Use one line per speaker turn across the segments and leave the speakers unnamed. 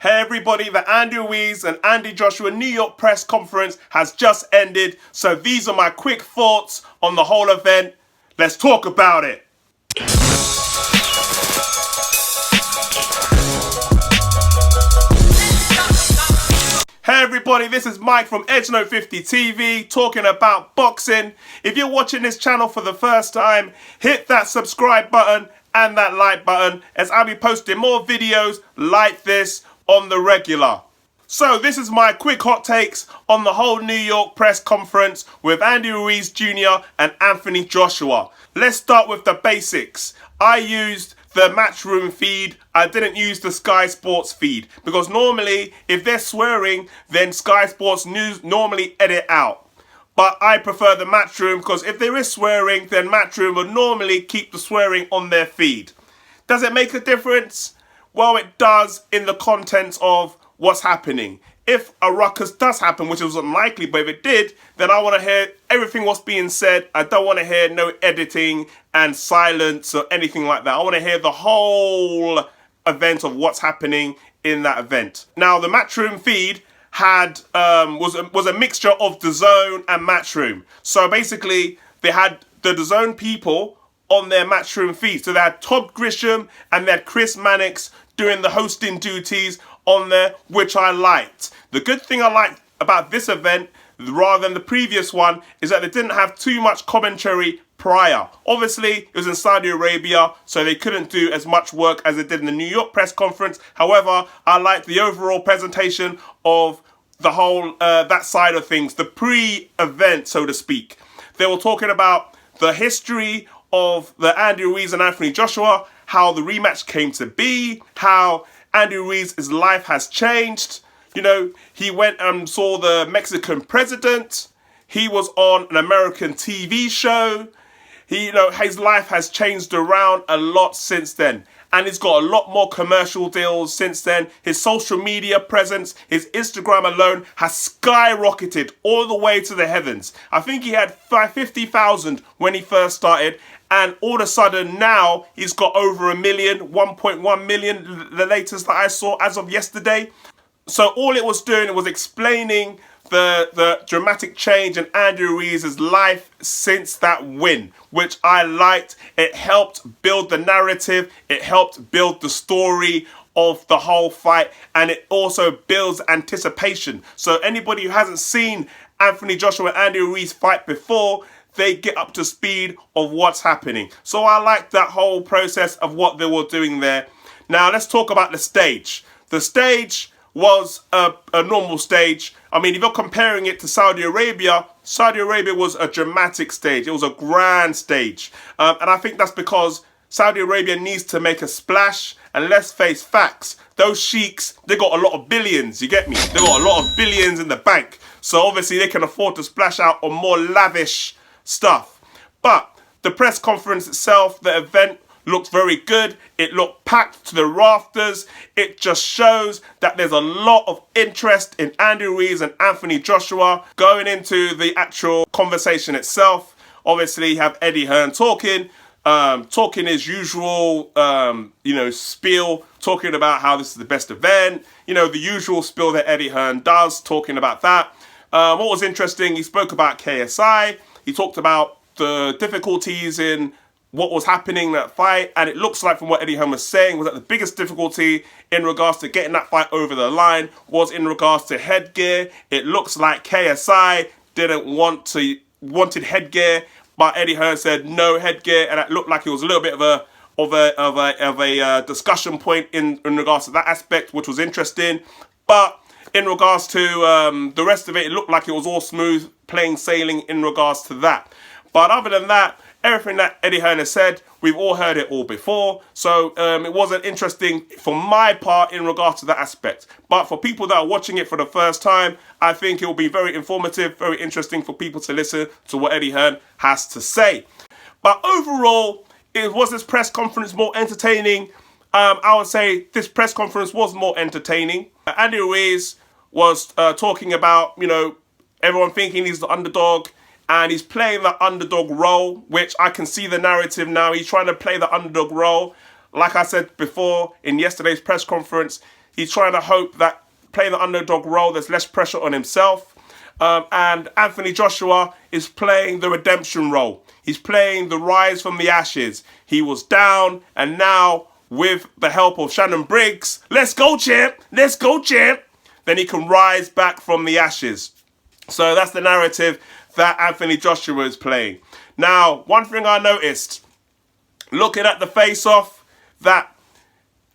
Hey everybody, the Andy Ruiz and Andy Joshua New York press conference has just ended, so these are my quick thoughts on the whole event. Let's talk about it. Hey everybody, this is Mike from Edge 50 TV talking about boxing. If you're watching this channel for the first time, hit that subscribe button and that like button, as I'll be posting more videos like this on the regular. So this is my quick hot takes on the whole New York press conference with Andy Ruiz Jr. and Anthony Joshua. Let's start with the basics. I used the Matchroom feed. I didn't use the Sky Sports feed because normally if they're swearing, then Sky Sports News normally edit out. But I prefer the Matchroom because if there is swearing, then Matchroom will normally keep the swearing on their feed. Does it make a difference? Well, it does in the contents of what's happening. If a ruckus does happen, which is unlikely, but if it did, then I want to hear everything what's being said. I don't want to hear no editing and silence or anything like that. I want to hear the whole event of what's happening in that event. Now, the Matchroom feed had was a mixture of DAZN and Matchroom. So basically, they had the DAZN people on their Matchroom feed. So they had Todd Grisham and they had Chris Mannix doing the hosting duties on there, which I liked. The good thing I liked about this event, rather than the previous one, is that they didn't have too much commentary prior. Obviously, it was in Saudi Arabia, so they couldn't do as much work as they did in the New York press conference. However, I liked the overall presentation of the whole, that side of things, the pre-event, so to speak. They were talking about the history of the Andy Ruiz and Anthony Joshua, how the rematch came to be, how Andy Ruiz's life has changed. You know, he went and saw the Mexican president. He was on an American TV show. His life has changed around a lot since then. And he's got a lot more commercial deals since then. His social media presence, his Instagram alone has skyrocketed all the way to the heavens. I think he had 50,000 when he first started. And all of a sudden now he's got over 1 million, 1.1 million, the latest that I saw as of yesterday. So all it was doing was explaining the dramatic change in Andy Ruiz's life since that win, which I liked. It helped build the narrative. It helped build the story of the whole fight, and it also builds anticipation. So anybody who hasn't seen Anthony Joshua and Andy Ruiz fight before, they get up to speed of what's happening. So I like that whole process of what they were doing there. Now let's talk about the stage. The stage was a normal stage. I mean, if you're comparing it to Saudi Arabia was a dramatic stage. It was a grand stage. And I think that's because Saudi Arabia needs to make a splash. And let's face facts, those sheiks, they got a lot of billions, you get me? They got a lot of billions in the bank. So obviously they can afford to splash out on more lavish stuff. But the press conference itself, the event, looked very good. It looked packed to the rafters. It just shows that there's a lot of interest in Andy Ruiz and Anthony Joshua. Going into the actual conversation itself, obviously you have Eddie Hearn talking his usual, spiel, talking about how this is the best event. You know, the usual spiel that Eddie Hearn does, talking about that. What was interesting, he spoke about KSI. He talked about the difficulties in what was happening in that fight, and it looks like from what Eddie Hearn was saying was that the biggest difficulty in regards to getting that fight over the line was in regards to Headgear. It looks like KSI wanted Headgear, but Eddie Hearn said no Headgear, and it looked like it was a little bit of a discussion point in regards to that aspect, which was interesting. But in regards to the rest of it, it looked like it was all smooth, plain sailing in regards to that. But other than that, everything that Eddie Hearn has said, we've all heard it all before. So it wasn't interesting for my part in regards to that aspect. But for people that are watching it for the first time, I think it will be very informative, very interesting for people to listen to what Eddie Hearn has to say. But overall, was this press conference more entertaining? I would say this press conference was more entertaining. Andy Ruiz was talking about, everyone thinking he's the underdog. And he's playing the underdog role, which I can see the narrative now. He's trying to play the underdog role. Like I said before in yesterday's press conference, He's trying to hope that playing the underdog role, there's less pressure on himself. And Anthony Joshua is playing the redemption role. He's playing the rise from the ashes. He was down, and now with the help of Shannon Briggs, let's go champ, then he can rise back from the ashes. So that's the narrative that Anthony Joshua is playing. Now, one thing I noticed, looking at the face-off, that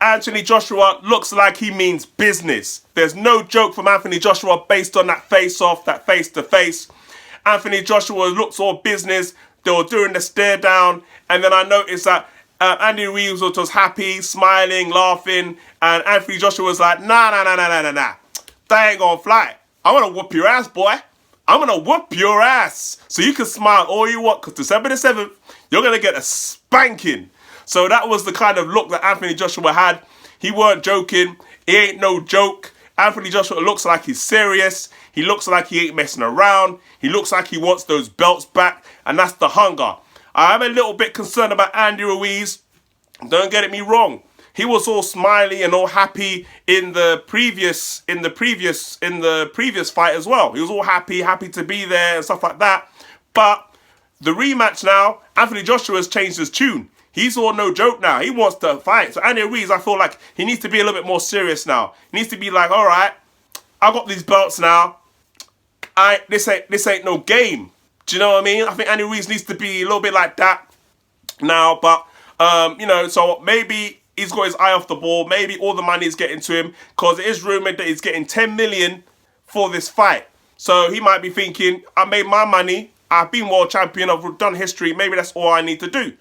Anthony Joshua looks like he means business. There's no joke from Anthony Joshua based on that face-off, that face-to-face. Anthony Joshua looks all business. They were doing the stare down, and then I noticed that Andy Ruiz was happy, smiling, laughing, and Anthony Joshua was like, nah. That ain't gonna fly. I'm gonna whoop your ass, boy. I'm gonna whoop your ass. So you can smile all you want, because December the 7th, you're gonna get a spanking. So that was the kind of look that Anthony Joshua had. He weren't joking. He ain't no joke. Anthony Joshua looks like he's serious. He looks like he ain't messing around. He looks like he wants those belts back, and that's the hunger. I'm a little bit concerned about Andy Ruiz. Don't get me wrong. He was all smiley and all happy in the previous fight as well. He was all happy to be there and stuff like that. But the rematch now, Anthony Joshua has changed his tune. He's all no joke now. He wants to fight. So Andy Ruiz, I feel like he needs to be a little bit more serious now. He needs to be like, all right, I got these belts now. This ain't no game. Do you know what I mean? I think Andy Ruiz needs to be a little bit like that now. But so maybe he's got his eye off the ball. Maybe all the money is getting to him, because it is rumored that he's getting 10 million for this fight. So he might be thinking, I made my money. I've been world champion. I've done history. Maybe that's all I need to do.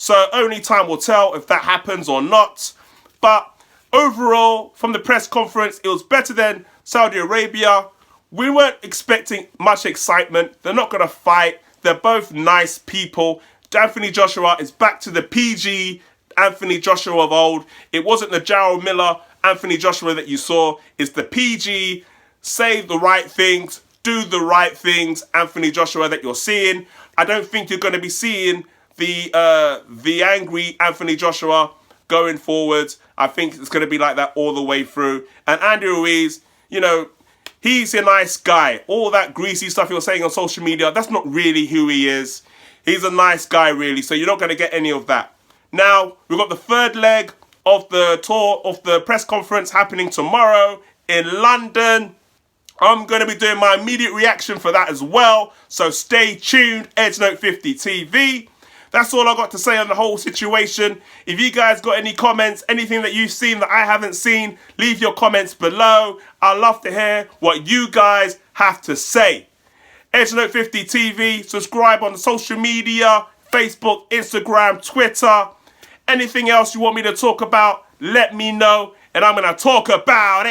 So only time will tell if that happens or not. But overall, from the press conference, it was better than Saudi Arabia. We weren't expecting much excitement. They're not going to fight. They're both nice people. Anthony Joshua is back to the PG Anthony Joshua of old. It wasn't the Jarrell Miller Anthony Joshua that you saw. It's the PG, say the right things, do the right things Anthony Joshua that you're seeing. I don't think you're going to be seeing the angry Anthony Joshua going forwards. I think it's going to be like that all the way through. And Andy Ruiz, he's a nice guy. All that greasy stuff you're saying on social media, that's not really who he is. He's a nice guy, really. So you're not going to get any of that. Now, we've got the third leg of the tour, of the press conference happening tomorrow in London. I'm going to be doing my immediate reaction for that as well. So stay tuned, EdgeNote 50 TV. That's all I got to say on the whole situation. If you guys got any comments, anything that you've seen that I haven't seen, leave your comments below. I'd love to hear what you guys have to say. EdgeNote 50 TV, subscribe on the social media, Facebook, Instagram, Twitter. Anything else you want me to talk about, let me know, and I'm going to talk about it.